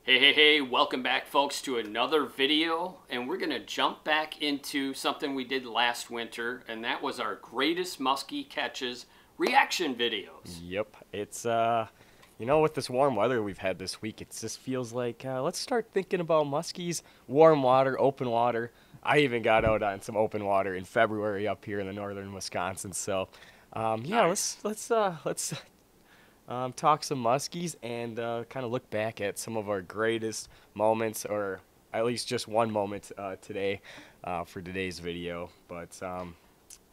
Hey, welcome back folks to another video, and we're gonna jump back into something we did last winter, and that was our greatest musky catches reaction videos. Yep, it's with this warm weather we've had this week, it just feels like let's start thinking about muskies, warm water, open water. I even got out on some open water in February up here in the northern Wisconsin. So, yeah, Nice. let's talk some muskies and kind of look back at some of our greatest moments, or at least just one moment today for today's video. But For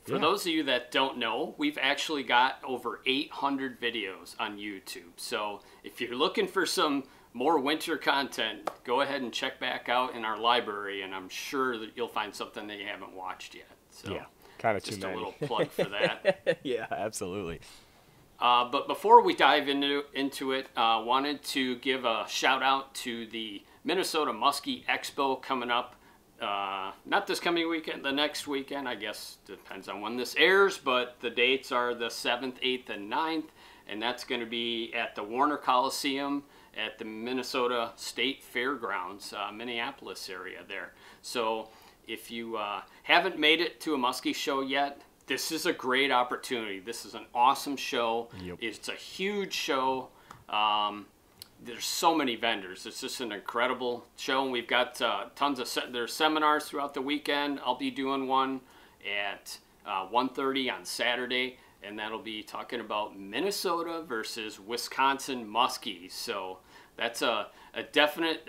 yeah, those of you that don't know, we've actually got over 800 videos on YouTube. So if you're looking for some more winter content, go ahead and check back out in our library, and I'm sure that you'll find something that you haven't watched yet. So yeah, kind of too just many. a little plug for that. Yeah, absolutely. But before we dive into it, wanted to give a shout out to the Minnesota Muskie Expo coming up. Not this coming weekend, the next weekend, I guess, depends on when this airs, but the dates are the 7th, 8th, and 9th, and that's going to be at the Warner Coliseum at the Minnesota State Fairgrounds, Minneapolis area there. So if you haven't made it to a muskie show yet, this is a great opportunity. This is an awesome show. Yep. It's a huge show. There's so many vendors. It's just an incredible show, and we've got tons of there's seminars throughout the weekend. I'll be doing one at 1:30 on Saturday, and that'll be talking about Minnesota versus Wisconsin muskies. So that's a definite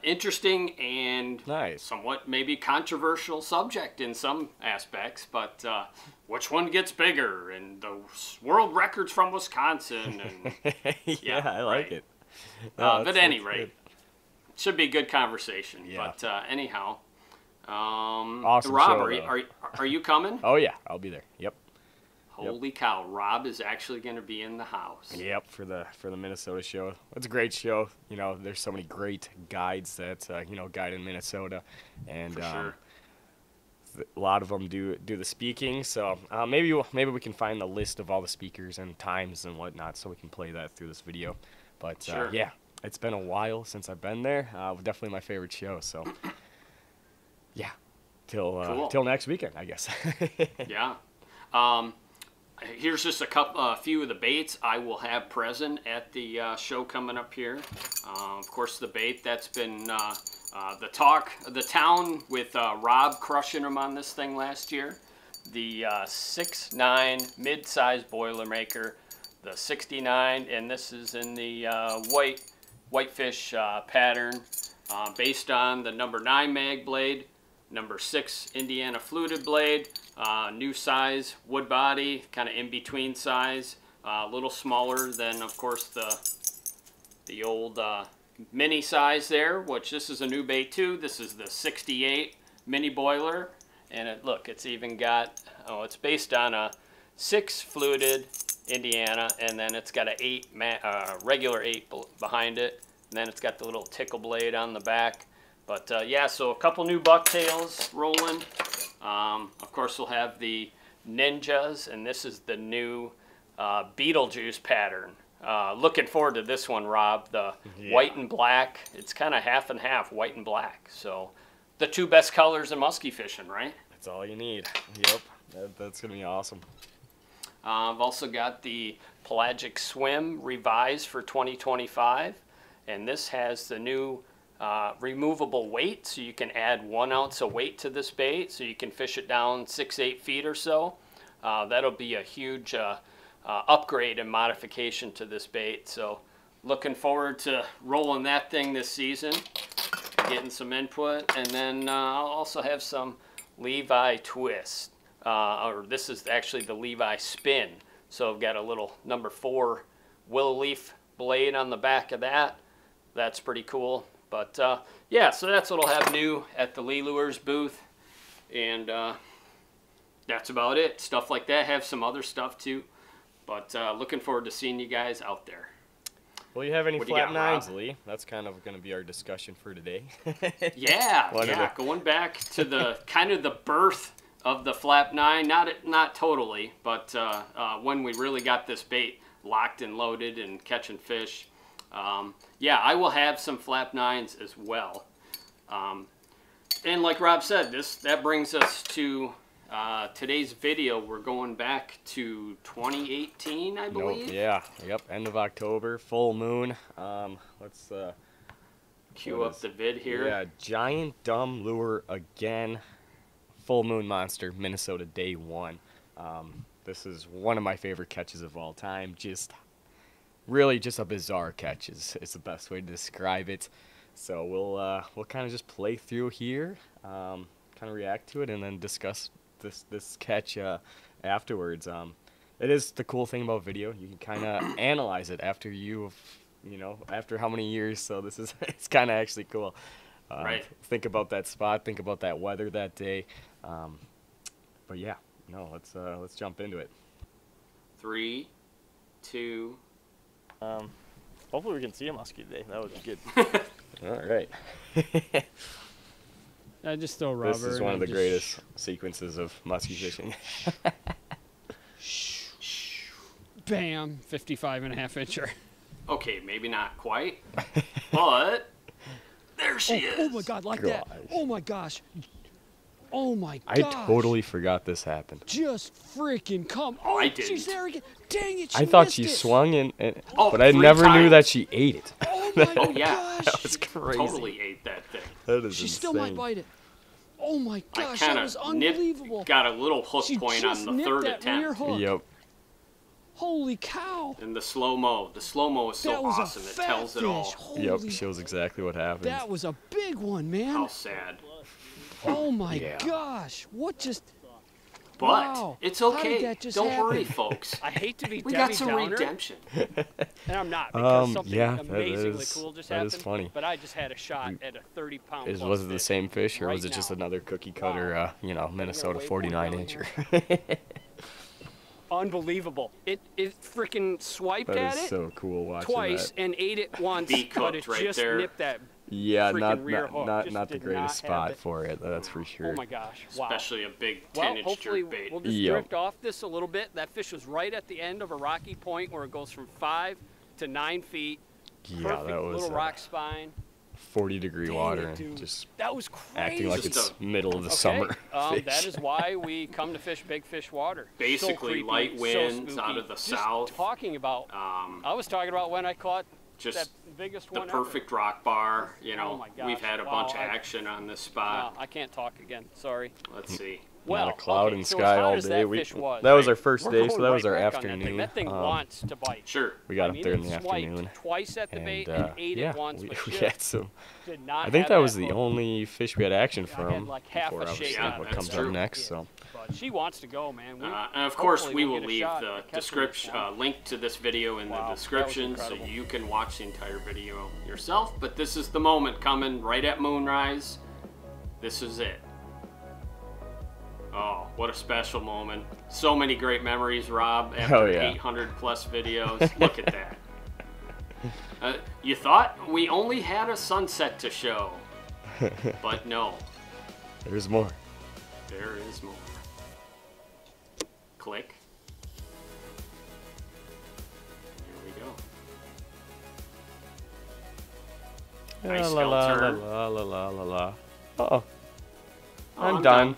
interesting and Nice. somewhat maybe controversial subject in some aspects, but which one gets bigger, and the world records from Wisconsin, and Yeah, I like right. it. But at any rate, it should be a good conversation. Yeah. But anyhow, Awesome Rob, show, are you coming? Oh yeah, I'll be there. Yep. Holy cow, Rob is actually going to be in the house. Yep, for the Minnesota show. It's a great show. You know, there's so many great guides that guide in Minnesota, and For sure. a lot of them do the speaking. So maybe we can find the list of all the speakers and times and whatnot, so we can play that through this video. But Sure. yeah, it's been a while since I've been there. Definitely my favorite show. So yeah, Cool. till next weekend, I guess. Yeah. Here's just a few of the baits I will have present at the show coming up here. Of course, the bait that's been the talk of the town with Rob crushing them on this thing last year. The 6'9" mid-size Boilermaker, the 69, and this is in the whitefish pattern, based on the number 9 mag blade, number 6 Indiana fluted blade, new size wood body, kind of in between size, a little smaller than, of course, the old mini size there, which this is a new bait too. This is the 68 mini boiler, and look, it's even got, it's based on a 6 fluted Indiana, and then it's got a regular 8 behind it, and then it's got the little tickle blade on the back. But yeah, so a couple new bucktails rolling. Of course, we'll have the Ninjas, and this is the new Beetlejuice pattern. Looking forward to this one, Rob. The white and black. It's kind of half and half, white and black. So the two best colors in musky fishing, right? That's all you need. Yep, that's gonna be awesome. I've also got the Pelagic Swim revised for 2025, and this has the new removable weight, so you can add 1 ounce of weight to this bait, so you can fish it down 6-8 feet or so. That'll be a huge upgrade and modification to this bait. So looking forward to rolling that thing this season, getting some input, and then I'll also have some Levi twist, or this is actually the Levi spin. So I've got a little number 4 willow leaf blade on the back of that. That's pretty cool. But yeah, so that's what I'll have new at the Lee Lures booth, and that's about it. Stuff like that. Have some other stuff too, but looking forward to seeing you guys out there. Well, you have any What do you flat got, nines, Rob? Lee? That's kind of going to be our discussion for today. Yeah, One of yeah. Going back to the kind of the birth of the flap 9, not totally, but when we really got this bait locked and loaded and catching fish. Yeah, I will have some flap 9s as well. And like Rob said, that brings us to today's video. We're going back to 2018, I believe. Nope, yeah, yep, end of October, full moon. Let's cue up the vid here. Yeah, giant dumb lure again. Full moon monster, Minnesota, day 1. This is one of my favorite catches of all time. Really just a bizarre catch is the best way to describe it. So we'll kind of just play through here, kind of react to it, and then discuss this catch afterwards. It is the cool thing about video. You can kind of analyze it after after how many years. So it's kind of actually cool. Right. Think about that spot. Think about that weather that day. But yeah, no, let's jump into it. 3, 2. Hopefully we can see a muskie today. That would be good. All right. I just throw rubber. This is one of the greatest sequences of muskie fishing. Bam, 55.5 incher. Okay, maybe not quite, but there she is. Oh my God, like that. Oh my gosh. Oh my I gosh. totally forgot this happened. Just freaking come. Oh, I didn't. she's there again. Dang it, I thought missed she it. swung in, Oh, but I 3 never knew times. that she ate it. Oh my Oh, yeah. gosh. That was crazy. Totally ate that thing. That is She insane. still might bite it. Oh my I gosh, that kind was of unbelievable. got a little hook She point just on the nipped 3rd that rear attempt. hook. Yep. Holy cow. And the slow-mo. The slow-mo is so That was awesome. a It fat tells it fish. all. Yep. Holy, Shows exactly what happened. that was a big one, man. How sad. Oh my Yeah. gosh. What just... But Wow. it's How did okay. that just Don't worry, happen? folks. I hate to be We Debbie got some Downer, redemption. and I'm not, because something yeah, that amazingly is- cool just that is happened. funny. But I just had a shot at a 30-pound. Was it the same fish, or right was it just now. another cookie cutter, Minnesota wait for it 49 down incher? Unbelievable! It freaking swiped That at is it so cool watching twice that. and ate it once, Beak but it hooked right just there. nipped that. Yeah, freaking rear hook. not Just the did greatest not have spot it. for it. That's for sure. Oh my gosh! Wow. Especially a big Well, 10-inch hopefully jerk bait. we'll just Yep. drift off this a little bit. That fish was right at the end of a rocky point where it goes from 5 to 9 feet. Yeah, Perfect that was little rock spine. 40-degree Dang water it, and dude. just That was crazy. acting like Just it's middle of the Okay, summer. that fish. is why we come to fish big fish water. Basically, so creepy, light so winds spooky. out of the Just south. Talking about, I was talking about when I caught Just that biggest the one perfect rock bar. Oh my gosh, We've had a wow, bunch of action on this spot. Wow, I can't talk again. Sorry. Let's see. Well, Not a cloud okay, in so sky as hot all as day. That, fish was, that was our right? first we're day, so going that was right our back on that thing. afternoon. That thing wants to bite. Sure. We got I up mean, there in it the swiped afternoon. twice at the And bait and ate yeah, it once, we but we just had some. did not I think have that was the hook. only fish we had action I had from. like half before a obviously shake on it. what That's comes true. up next. So But she wants to go, man. And of course, hopefully we we'll will get a leave shot the at catching description this one. link to this video in Wow, the that was description, so incredible. you can watch the entire video yourself. But this is the moment coming right at moonrise. This is it. Oh, what a special moment. So many great memories, Rob, after Oh, yeah. 800 plus videos. Look at that. You thought we only had a sunset to show, but no, there's more. there is more. Click. Here we go. Nice la la filter. la la la la la. Uh-oh. Oh, I'm done.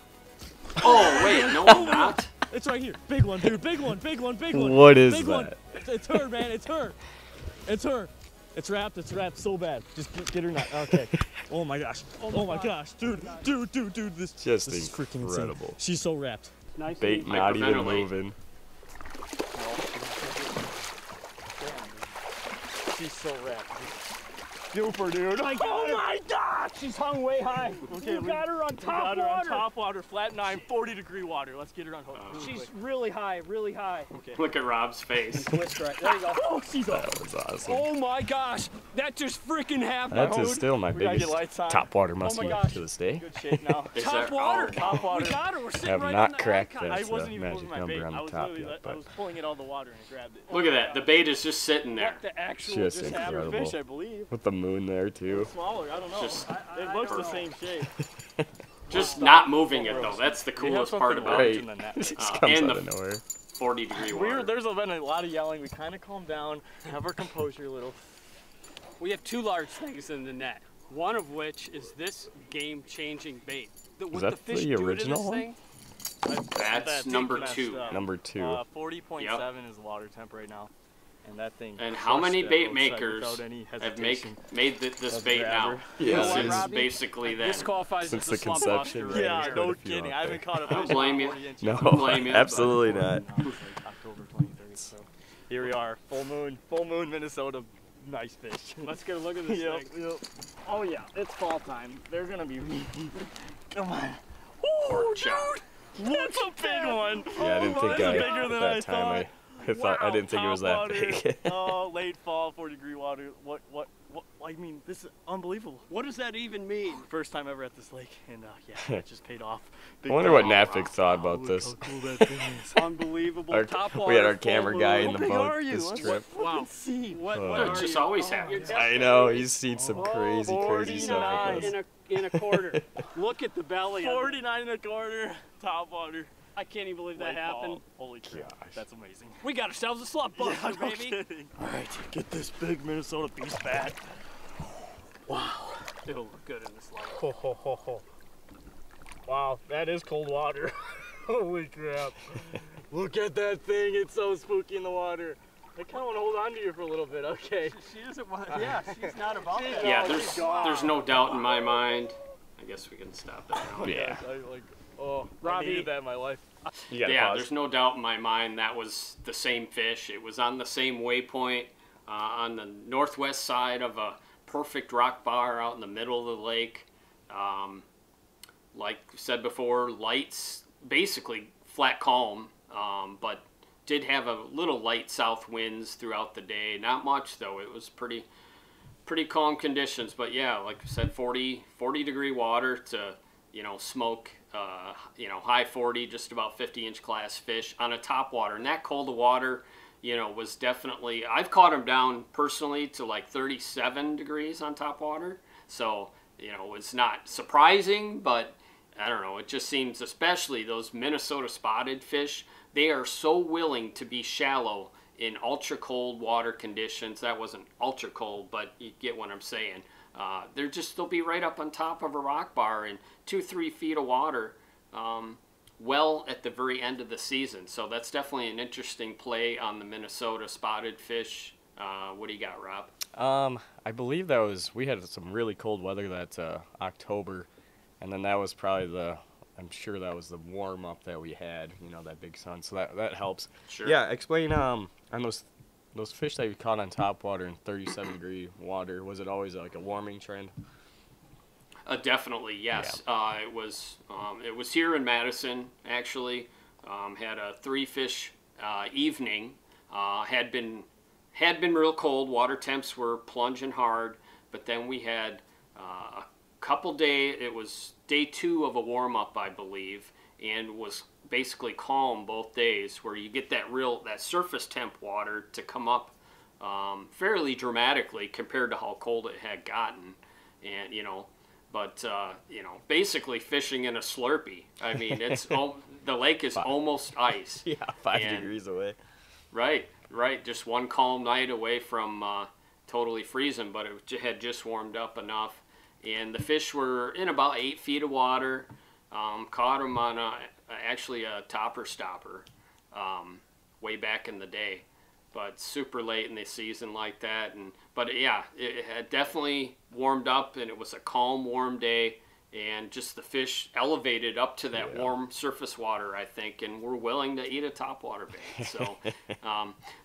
Oh, wait, no, I'm not. It's right here. Big one, dude. Big one, big one, big one. What is big that? One. It's her, man. It's her. It's her. It's wrapped so bad. Just get her nut. Okay. Oh my gosh. Oh my gosh. Dude. This Just is freaking incredible. insane. She's so wrapped. Nice Bait not even Hyperventilate. moving. She's so wrapped. Super, dude. Oh my gosh! She's hung way high. Okay, we got her on top water. on top water, flat 9, 40-degree water. Let's get her on hook. She's really high, really high. Okay. Look at Rob's face. Twist right. There you go. Oh, she's up. That was awesome. Oh my gosh! That just freaking happened. That is still my We gotta get biggest lights on. top water my muskie gosh. to this day. Good shape now. Is Top that- water. oh, Top water. We got her. We're sitting Have right not on the cracked icon. that. I That's wasn't the even magic moving my number bait. on I the was top literally, yet, I but was pulling it out of the water and I grabbed it. Look at that. The bait is just sitting there. What the actual Just just happened? incredible. Fish, I believe. with the moon there too. Smaller, I don't know. Just it looks the same shape. Just not moving it though. That's the coolest part about Right. it. Than that. It just comes and out the- of nowhere. 40-degree water. There's been a lot of yelling. We kind of calmed down, have our composure a little. We have 2 large things in the net. One of which is this game-changing bait. What that the fish the do to original this one? thing? That's number 2. Number 2. 40.7 Yep. is the water temp right now. And that thing. And how crushed many it bait outside makers without any have hesitation. made this bait now? Yeah, Since Robbie? basically then. This qualifies Since as the a slump conception, buster. Yeah, Right. no Quite a few kidding. out I haven't there. caught a I don't fish blame in you. 40 inches. No, blame you, but- absolutely not. October 23rd. So here we are, full moon, Minnesota. Nice fish. Let's get a look at this Yep, thing. yep. Oh yeah, it's fall time. They're gonna be. Come on. Pork chop. That's a big one. Yeah, I didn't think that's I, bigger than that I time I didn't think it was that top big. water. Oh, late fall, 4-degree water. What? I mean, this is unbelievable. What does that even mean? First time ever at this lake, and yeah, it just paid off. I wonder what Nafik thought about Look this. how cool that thing is. Unbelievable. Our- Top we had our water, camera full guy moon. in the How big boat are you? this Let's trip. Wow. see. What Oh. are It just you? always Oh, happens. you're I know, he's seen some crazy, crazy stuff with 49. this. in a quarter. Look at the belly. of it. 49 and a quarter, top water. I can't even believe that Late happened. fall. Holy crap, that's amazing. We got ourselves a slump buster, no baby. kidding. All right, get this big Minnesota beast back. Wow. It'll look good in this light. Ho, ho, ho, ho. Wow, that is cold water. Holy crap. Look at that thing. It's so spooky in the water. I kind of want to hold on to you for a little bit. Okay. She doesn't want. Yeah, she's not about that. Yeah, Oh, there's God. there's no doubt in my mind. I guess we can stop that now. Yeah. I Robbie. needed that in my life. You gotta Yeah, pause. there's no doubt in my mind that was the same fish. It was on the same waypoint on the northwest side of a perfect rock bar out in the middle of the lake. Like we said before, lights, basically flat calm, but did have a little light south winds throughout the day. Not much though. It was pretty calm conditions. But yeah, like I said, 40 degree water to smoke. High 40, just about 50-inch class fish on a top water. And that cold of water, was definitely, I've caught them down personally to like 37 degrees on top water. So, it's not surprising, but I don't know, it just seems, especially those Minnesota spotted fish, they are so willing to be shallow in ultra cold water conditions. That wasn't ultra cold, but you get what I'm saying. They'll be right up on top of a rock bar in 2-3 feet of water, well at the very end of the season. So that's definitely an interesting play on the Minnesota spotted fish. What do you got, Rob? I believe we had some really cold weather that October, and then that was probably I'm sure that was the warm up that we had, that big sun. So that helps. Sure. Yeah, explain on those fish that you caught on top water in 37 degree water, was it always like a warming trend? Definitely, yes. It was here in Madison, actually. Had a 3-fish evening. Had been real cold. Water temps were plunging hard, but then we had a couple days. It was day 2 of a warm up, I believe, and was basically calm both days, where you get that surface temp water to come up fairly dramatically compared to how cold it had gotten, and but basically fishing in a Slurpee. I mean, it's the lake is almost ice. Yeah, 5 And- degrees away. Right. Just one calm night away from totally freezing, but it had just warmed up enough, and the fish were in about 8 feet of water. Caught them on actually a topper stopper way back in the day, but super late in the season like that. But yeah, it had definitely warmed up, and it was a calm, warm day, and just the fish elevated up to that warm surface water, I think, and were willing to eat a topwater bait. So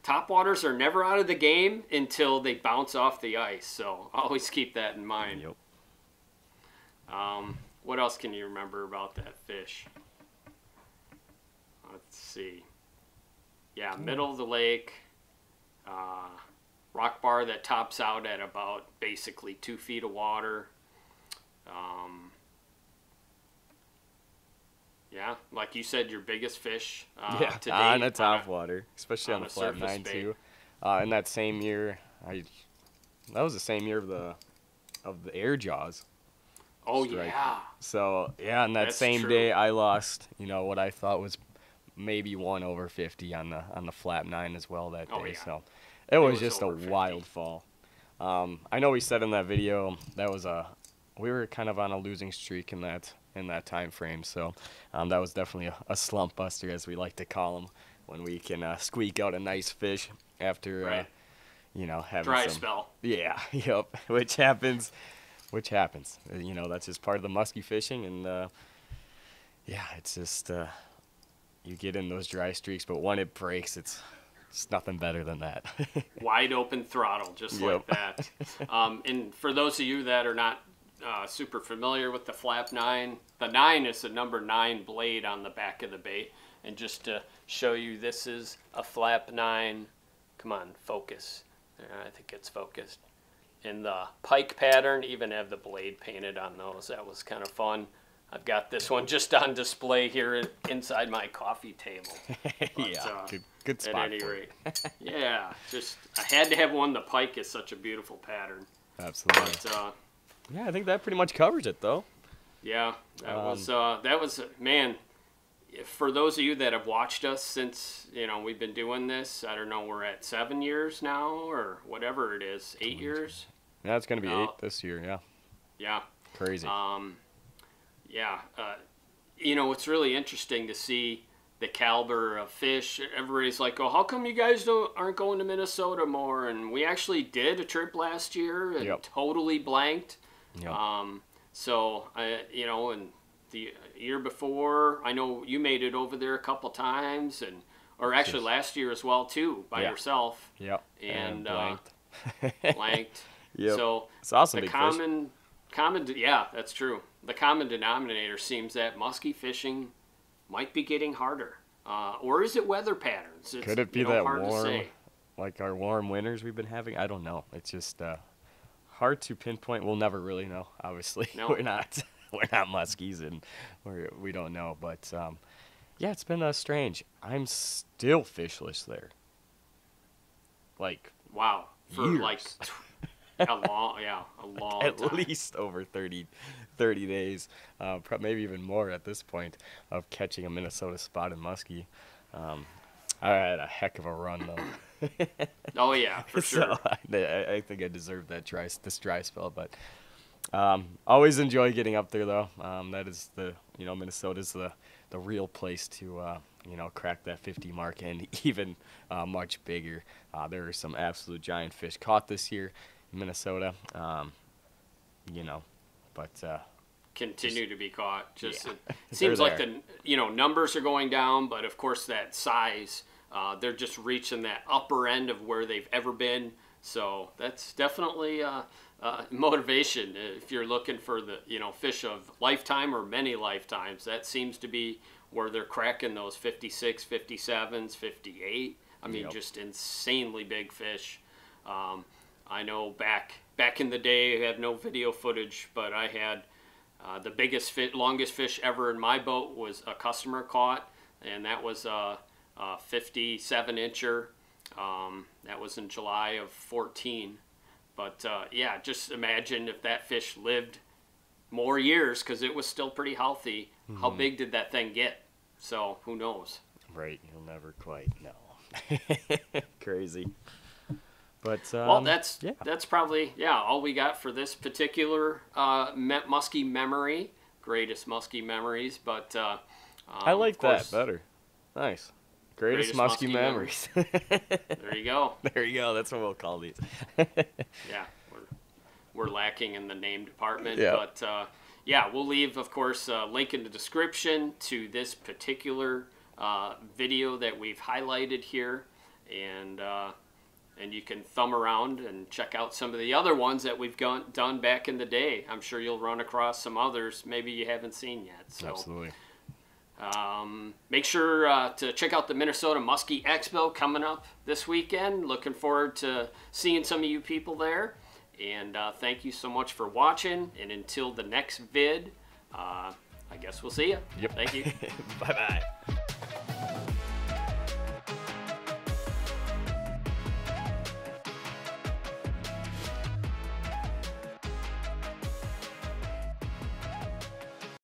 topwaters are never out of the game until they bounce off the ice, so always keep that in mind. Yep. What else can you remember about that fish? Let's see. Yeah, middle of the lake, rock bar that tops out at about basically 2 feet of water. Yeah, like you said, your biggest fish to date on a top water, especially on on the a flat surface 9 bait. too. In that same year, that was the same year of the air jaws. Oh strike. yeah. So yeah, on that That's same true. day, I lost, what I thought was maybe 1 over 50 on the flat 9 as well that day. Oh, yeah. So it was was just a over 50. wild fall. I know we said in that video that was we were kind of on a losing streak in that time frame, so that was definitely a slump buster, as we like to call them, when we can squeak out a nice fish after Right. you know, having Dry some spell. yeah, yep, which happens. You know, that's just part of the musky fishing, and yeah, it's just you get in those dry streaks, but when it breaks, it's nothing better than that. Wide open throttle, just like that. And for those of you that are not super familiar with the flap 9, the 9 is the number 9 blade on the back of the bait. And just to show you, this is a flap 9. Come on, focus. I think it's focused. In the pike pattern, even have the blade painted on those. That was kind of fun. I've got this one just on display here inside my coffee table. But, yeah, good spot. At any rate, yeah, just I had to have one. The pike is such a beautiful pattern. Absolutely. But, yeah, I think that pretty much covers it, though. yeah, that was man. For those of you that have watched us since, you know, we've been doing this, I don't know, we're at 7 years now or whatever it is, 8 years. Yeah, it's gonna be 8 this year. Yeah. Yeah. Crazy. Yeah. You know, it's really interesting to see the caliber of fish. Everybody's like, "Oh, how come you guys aren't going to Minnesota more?" And we actually did a trip last year and totally blanked. Yep. So you know, and the year before, I know you made it over there a couple times, or actually last year as well too, by yourself. Yep. And blanked. Blanked. Yep. So it's awesome. The big fish. yeah, that's true. The common denominator seems that musky fishing might be getting harder. Or is it weather patterns? It's, Could it be you know, that hard to warm, say. like our warm winters we've been having? I don't know. It's just hard to pinpoint. We'll never really know. Obviously, No. we're not muskies, and we don't know. But yeah, it's been strange. I'm still fishless there. Like Wow. For years. like a long At time. least over 30 days, maybe even more at this point, of catching a Minnesota spotted muskie. I had a heck of a run, though. Oh, yeah, for sure. So I think I deserved this dry spell, but always enjoy getting up there, though. That is Minnesota's the real place to crack that 50 mark, and even much bigger. There are some absolute giant fish caught this year in Minnesota. But continue to be caught. Just Yeah. it seems like there. the numbers are going down, but of course that size, they're just reaching that upper end of where they've ever been. So that's definitely motivation if you're looking for the fish of lifetime or many lifetimes. That seems to be where they're cracking those 56, 57s, 58. I mean, just insanely big fish. I know back in the day, I had no video footage, but I had the biggest longest fish ever in my boat was a customer caught, and that was a 57-incher. That was in July of 14. But yeah, just imagine if that fish lived more years, because it was still pretty healthy. Mm-hmm. How big did that thing get? So who knows? Right, you'll never quite know. Crazy. But well, that's probably all we got for this particular musky memory. Greatest musky memories, but I like that better. Nice. Greatest musky memories. There you go. There you go. That's what we'll call these. Yeah, we're lacking in the name department, but yeah, we'll leave, of course, a link in the description to this particular video that we've highlighted here, and you can thumb around and check out some of the other ones that we've done back in the day. I'm sure you'll run across some others maybe you haven't seen yet. So, absolutely. Make sure to check out the Minnesota Muskie Expo coming up this weekend. Looking forward to seeing some of you people there. And thank you so much for watching. And until the next vid, I guess we'll see you. Yep. Thank you. Bye-bye.